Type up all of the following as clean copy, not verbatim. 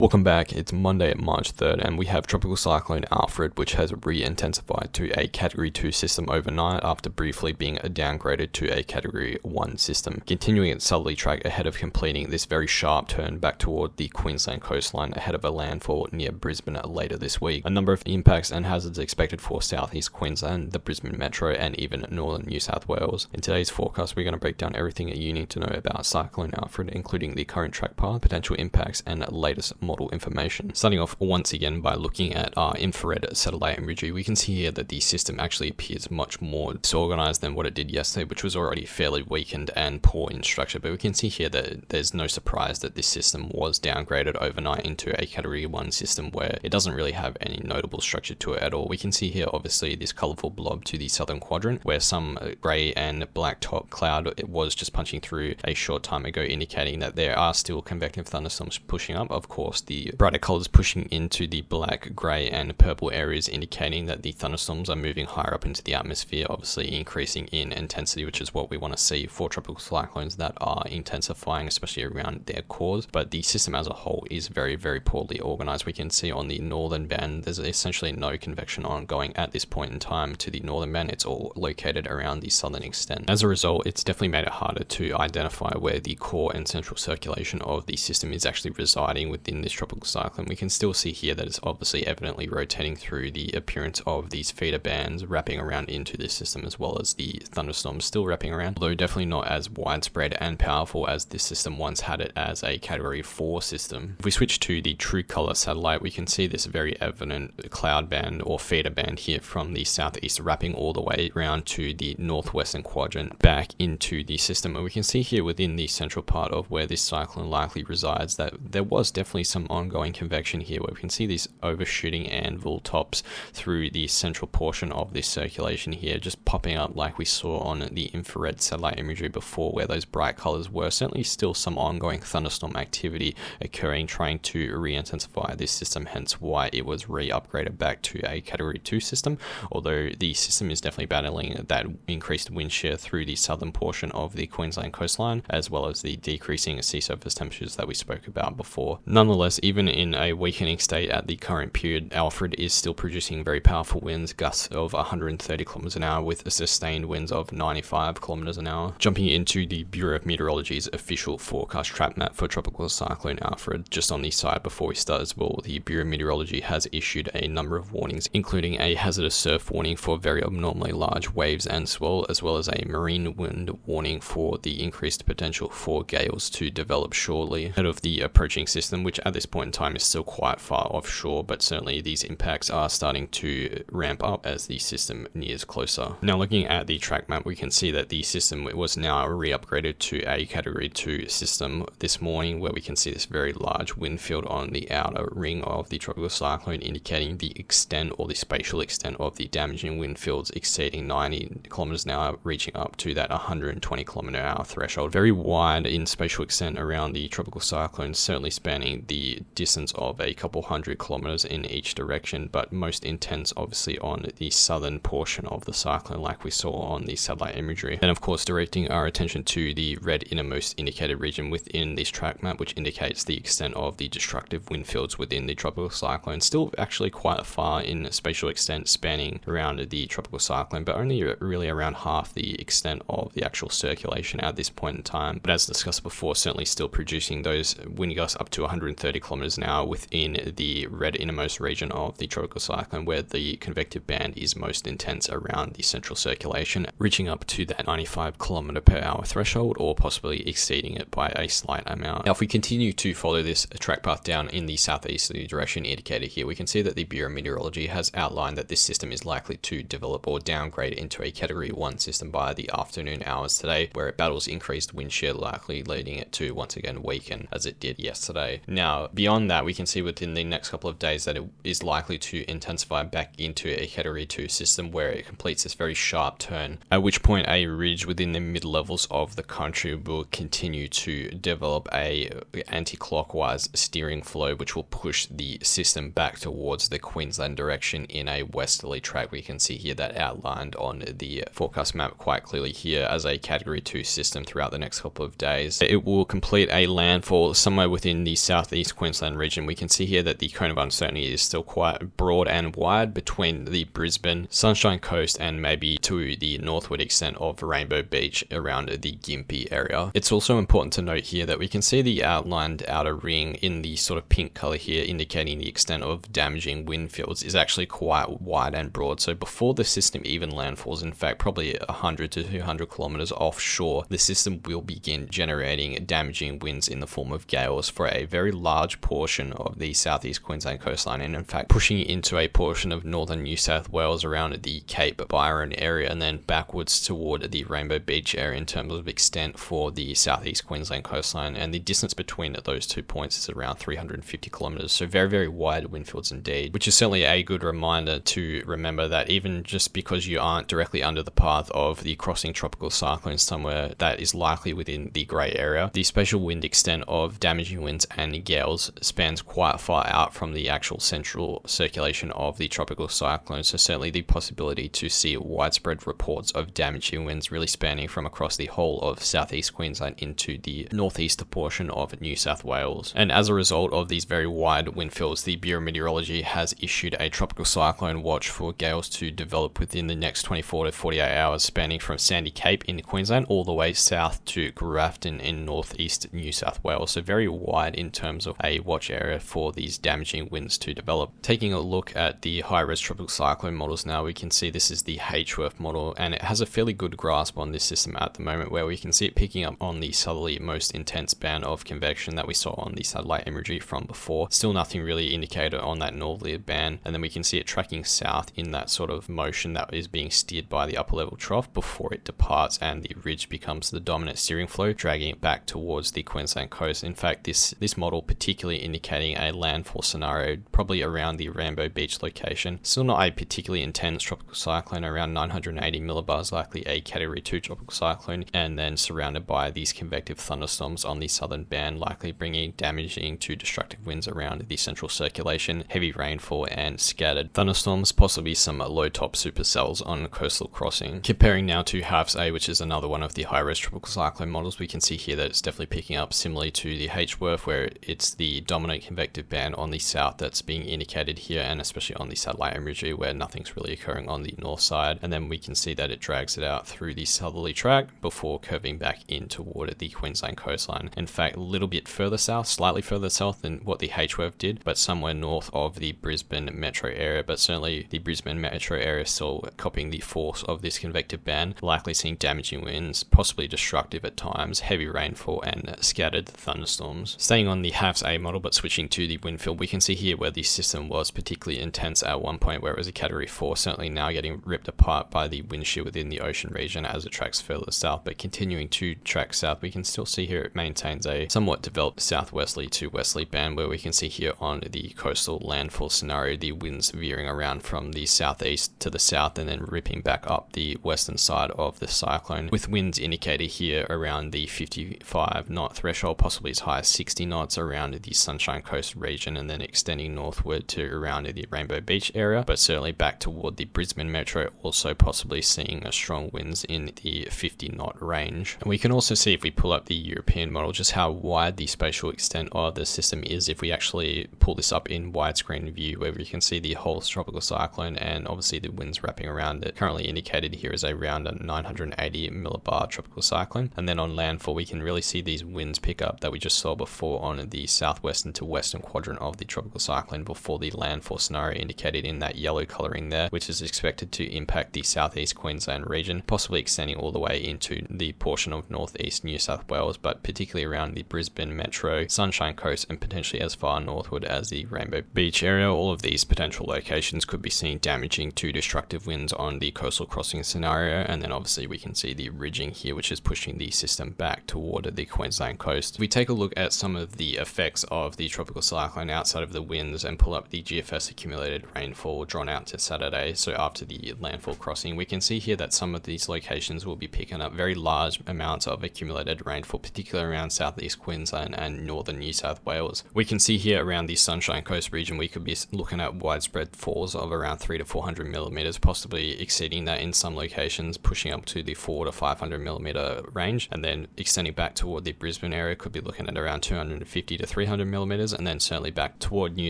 Welcome back. It's Monday, March 3rd, and we have Tropical Cyclone Alfred, which has re-intensified to a Category 2 system overnight after briefly being downgraded to a Category 1 system, continuing its southerly track ahead of completing this very sharp turn back toward the Queensland coastline ahead of a landfall near Brisbane later this week. A number of impacts and hazards expected for Southeast Queensland, the Brisbane Metro, and even northern New South Wales. In today's forecast, we're going to break down everything you need to know about Cyclone Alfred, including the current track path, potential impacts, and latest model information. Starting off once again by looking at our infrared satellite imagery, we can see here that the system actually appears much more disorganized than what it did yesterday, which was already fairly weakened and poor in structure. But we can see here that there's no surprise that this system was downgraded overnight into a Category 1 system where it doesn't really have any notable structure to it at all. We can see here obviously this colorful blob to the southern quadrant where some gray and black top cloud it was just punching through a short time ago, indicating that there are still convective thunderstorms pushing up. Of course, the brighter colors pushing into the black, grey and purple areas, indicating that the thunderstorms are moving higher up into the atmosphere, obviously increasing in intensity, which is what we want to see for tropical cyclones that are intensifying, especially around their cores. But the system as a whole is very, very poorly organized. We can see on the northern band there's essentially no convection ongoing at this point in time to the northern band. It's all located around the southern extent. As a result, it's definitely made it harder to identify where the core and central circulation of the system is actually residing within this tropical cyclone. We can still see here that it's obviously evidently rotating through the appearance of these feeder bands wrapping around into this system, as well as the thunderstorms still wrapping around, although definitely not as widespread and powerful as this system once had it as a Category 4 system. If we switch to the true color satellite, we can see this very evident cloud band or feeder band here from the southeast wrapping all the way around to the northwestern quadrant back into the system. And we can see here within the central part of where this cyclone likely resides that there was definitely some ongoing convection here, where we can see these overshooting anvil tops through the central portion of this circulation here, just popping up like we saw on the infrared satellite imagery before, where those bright colors were certainly still some ongoing thunderstorm activity occurring, trying to re-intensify this system, hence why it was re-upgraded back to a Category 2 system, although the system is definitely battling that increased wind shear through the southern portion of the Queensland coastline, as well as the decreasing sea surface temperatures that we spoke about before. Nonetheless, even in a weakening state at the current period, Alfred is still producing very powerful winds, gusts of 130 kilometers an hour with sustained winds of 95 kilometers an hour. Jumping into the Bureau of Meteorology's official forecast track map for Tropical Cyclone Alfred, just on the side before we start as well, the Bureau of Meteorology has issued a number of warnings, including a hazardous surf warning for very abnormally large waves and swell, as well as a marine wind warning for the increased potential for gales to develop shortly ahead of the approaching system, which at this point in time is still quite far offshore, but certainly these impacts are starting to ramp up as the system nears closer. Now, looking at the track map, we can see that the system was now re-upgraded to a Category 2 system this morning, where we can see this very large wind field on the outer ring of the tropical cyclone, indicating the extent or the spatial extent of the damaging wind fields exceeding 90 kilometers an hour, reaching up to that 120 kilometer an hour threshold. Very wide in spatial extent around the tropical cyclone, certainly spanning the distance of a couple hundred kilometers in each direction, but most intense obviously on the southern portion of the cyclone, like we saw on the satellite imagery. And of course, directing our attention to the red innermost indicated region within this track map, which indicates the extent of the destructive wind fields within the tropical cyclone. Still actually quite far in spatial extent, spanning around the tropical cyclone, but only really around half the extent of the actual circulation at this point in time. But as discussed before, certainly still producing those wind gusts up to 130 kilometers an hour within the red innermost region of the tropical cyclone, where the convective band is most intense around the central circulation, reaching up to that 95 kilometer per hour threshold, or possibly exceeding it by a slight amount. Now, if we continue to follow this track path down in the southeasterly direction indicated here, we can see that the Bureau of Meteorology has outlined that this system is likely to develop or downgrade into a Category 1 system by the afternoon hours today, where it battles increased wind shear, likely leading it to once again weaken as it did yesterday. Now, beyond that, we can see within the next couple of days that it is likely to intensify back into a Category 2 system, where it completes this very sharp turn, at which point a ridge within the mid-levels of the country will continue to develop a anti-clockwise steering flow, which will push the system back towards the Queensland direction in a westerly track. We can see here that outlined on the forecast map quite clearly here as a Category 2 system throughout the next couple of days. It will complete a landfall somewhere within the southeast Southeast Queensland region, we can see here that the cone of uncertainty is still quite broad and wide between the Brisbane, Sunshine Coast, and maybe to the northward extent of Rainbow Beach around the Gympie area. It's also important to note here that we can see the outlined outer ring in the sort of pink color here, indicating the extent of damaging wind fields is actually quite wide and broad. So before the system even landfalls, in fact probably 100 to 200 kilometers offshore, the system will begin generating damaging winds in the form of gales for a very large portion of the Southeast Queensland coastline, and in fact pushing into a portion of northern New South Wales around the Cape Byron area, and then backwards toward the Rainbow Beach area in terms of extent for the Southeast Queensland coastline. And the distance between those 2 points is around 350 kilometers, so very, very wide wind fields indeed, which is certainly a good reminder to remember that even just because you aren't directly under the path of the crossing tropical cyclone somewhere that is likely within the grey area, the spatial wind extent of damaging winds and gales spans quite far out from the actual central circulation of the tropical cyclone. So certainly the possibility to see widespread reports of damaging winds really spanning from across the whole of Southeast Queensland into the northeast portion of New South Wales. And as a result of these very wide wind fields, the Bureau of Meteorology has issued a tropical cyclone watch for gales to develop within the next 24 to 48 hours, spanning from Sandy Cape in Queensland all the way south to Grafton in northeast New South Wales. So very wide in terms of a watch area for these damaging winds to develop. Taking a look at the high-res tropical cyclone models now, we can see this is the HWRF model, and it has a fairly good grasp on this system at the moment, where we can see it picking up on the southerly most intense band of convection that we saw on the satellite imagery from before. Still nothing really indicated on that northerly band, and then we can see it tracking south in that sort of motion that is being steered by the upper level trough before it departs and the ridge becomes the dominant steering flow, dragging it back towards the Queensland coast. In fact, this model particularly indicating a landfall scenario probably around the Rainbow Beach location. Still not a particularly intense tropical cyclone, around 980 millibars, likely a category 2 tropical cyclone, and then surrounded by these convective thunderstorms on the southern band, likely bringing damaging to destructive winds around the central circulation, heavy rainfall and scattered thunderstorms, possibly some low top supercells on coastal crossing. Comparing now to HAFS-A, which is another one of the high-res tropical cyclone models, we can see here that it's definitely picking up similarly to the HWRF, where it's the dominant convective band on the south that's being indicated here, and especially on the satellite imagery where nothing's really occurring on the north side. And then we can see that it drags it out through the southerly track before curving back in toward the Queensland coastline. In fact, a little bit further south, slightly further south than what the HWRF did, but somewhere north of the Brisbane Metro area. But certainly the Brisbane Metro area still copying the force of this convective band, likely seeing damaging winds, possibly destructive at times, heavy rainfall and scattered thunderstorms. Staying on the HAFS-A model but switching to the wind field, we can see here where the system was particularly intense at one point where it was a category 4, certainly now getting ripped apart by the wind shear within the ocean region as it tracks further south. But continuing to track south, we can still see here it maintains a somewhat developed southwesterly to westerly band, where we can see here on the coastal landfall scenario the winds veering around from the southeast to the south and then ripping back up the western side of the cyclone, with winds indicated here around the 55 knot threshold, possibly as high as 60 knots around the Sunshine Coast region, and then extending northward to around the Rainbow Beach area, but certainly back toward the Brisbane Metro, also possibly seeing strong winds in the 50 knot range. And we can also see, if we pull up the European model, just how wide the spatial extent of the system is if we actually pull this up in widescreen view, where we can see the whole tropical cyclone and obviously the winds wrapping around it. Currently indicated here is around a 980 millibar tropical cyclone, and then on landfall we can really see these winds pick up that we just saw before on the southwestern to western quadrant of the tropical cyclone before the landfall scenario indicated in that yellow coloring there, which is expected to impact the Southeast Queensland region, possibly extending all the way into the portion of northeast New South Wales, but particularly around the Brisbane Metro, Sunshine Coast, and potentially as far northward as the Rainbow Beach area. All of these potential locations could be seen damaging to destructive winds on the coastal crossing scenario. And then obviously we can see the ridging here, which is pushing the system back toward the Queensland coast. If we take a look at some of the effects of the tropical cyclone outside of the winds and pull up the GFS accumulated rainfall drawn out to Saturday, so after the landfall crossing, we can see here that some of these locations will be picking up very large amounts of accumulated rainfall, particularly around Southeast Queensland and northern New South Wales. We can see here around the Sunshine Coast region we could be looking at widespread falls of around 300 to 400 millimeters, possibly exceeding that in some locations, pushing up to the 400 to 500 millimeter range, and then extending back toward the Brisbane area could be looking at around 250 to 300 millimeters, and then certainly back toward New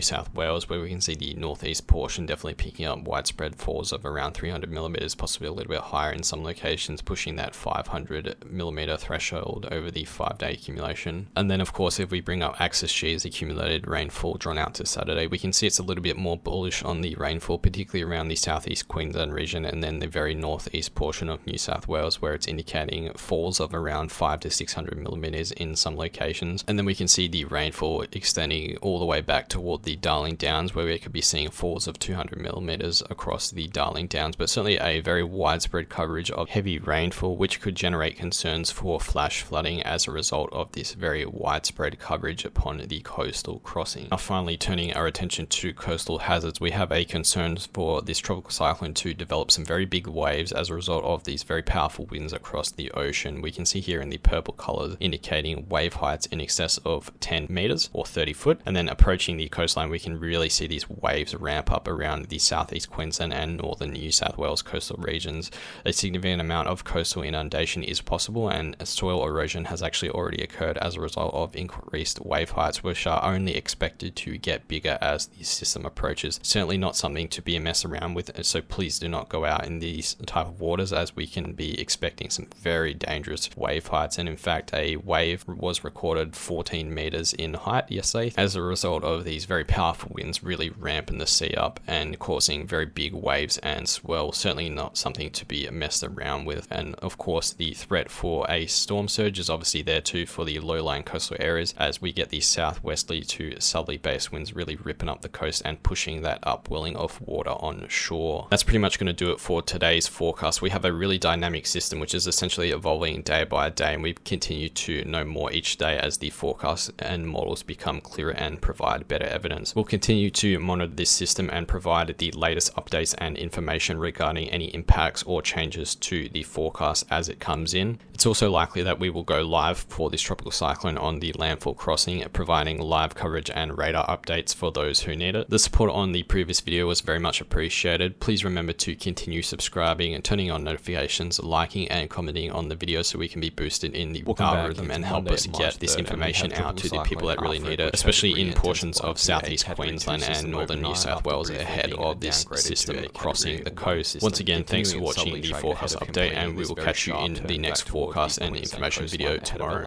South Wales, where we can see the northeast portion definitely picking up widespread falls of around 300 millimeters, possibly a little bit higher in some locations, pushing that 500 millimeter threshold over the 5-day accumulation. And then of course, if we bring up axis G as accumulated rainfall drawn out to Saturday, we can see it's a little bit more bullish on the rainfall, particularly around the Southeast Queensland region and then the very northeast portion of New South Wales, where it's indicating falls of around 500 to 600 millimeters in some locations. And then we can see the rainfall extending all the way back toward the Darling Downs, where we could be seeing falls of 200 millimeters across the Darling Downs, but certainly a very widespread coverage of heavy rainfall, which could generate concerns for flash flooding as a result of this very widespread coverage upon the coastal crossing. Now finally, turning our attention to coastal hazards, we have a concern for this tropical cyclone to develop some very big waves as a result of these very powerful winds across the ocean. We can see here in the purple colors indicating wave heights in excess of 10 meters or 30 foot, and then approaching the coastline we can really see these waves ramp up around the Southeast Queensland and northern New South Wales coastal regions. A significant amount of coastal inundation is possible, and soil erosion has actually already occurred as a result of increased wave heights, which are only expected to get bigger as the system approaches. Certainly not something to be a mess around with, so please do not go out in these type of waters, as we can be expecting some very dangerous wave heights. And in fact, a wave was recorded 14 meters in height yesterday as a result of these very powerful winds really ramping the sea up and causing very big waves and swell. Certainly not something to be messed around with. And of course, the threat for a storm surge is obviously there too for the low-lying coastal areas, as we get these southwesterly to southerly based winds really ripping up the coast and pushing that upwelling of water on shore. That's pretty much going to do it for today's forecast. We have a really dynamic system which is essentially evolving day by day, and we continue to know more each day as the forecasts and models become clearer and provide better evidence. We'll continue to monitor this system and provide the latest updates and information regarding any impacts or changes to the forecast as it comes in. It's also likely that we will go live for this tropical cyclone on the landfall crossing, providing live coverage and radar updates for those who need it. The support on the previous video was very much appreciated. Please remember to continue subscribing and turning on notifications, liking and commenting on the video so we can be boosted in the algorithm and help us get this information out to the people that really need it, especially in portions of Southeast Queensland and northern New South Wales ahead of this system crossing the coast. Once again, thanks for watching the forecast update, and we will catch you in the next forecast and information video tomorrow.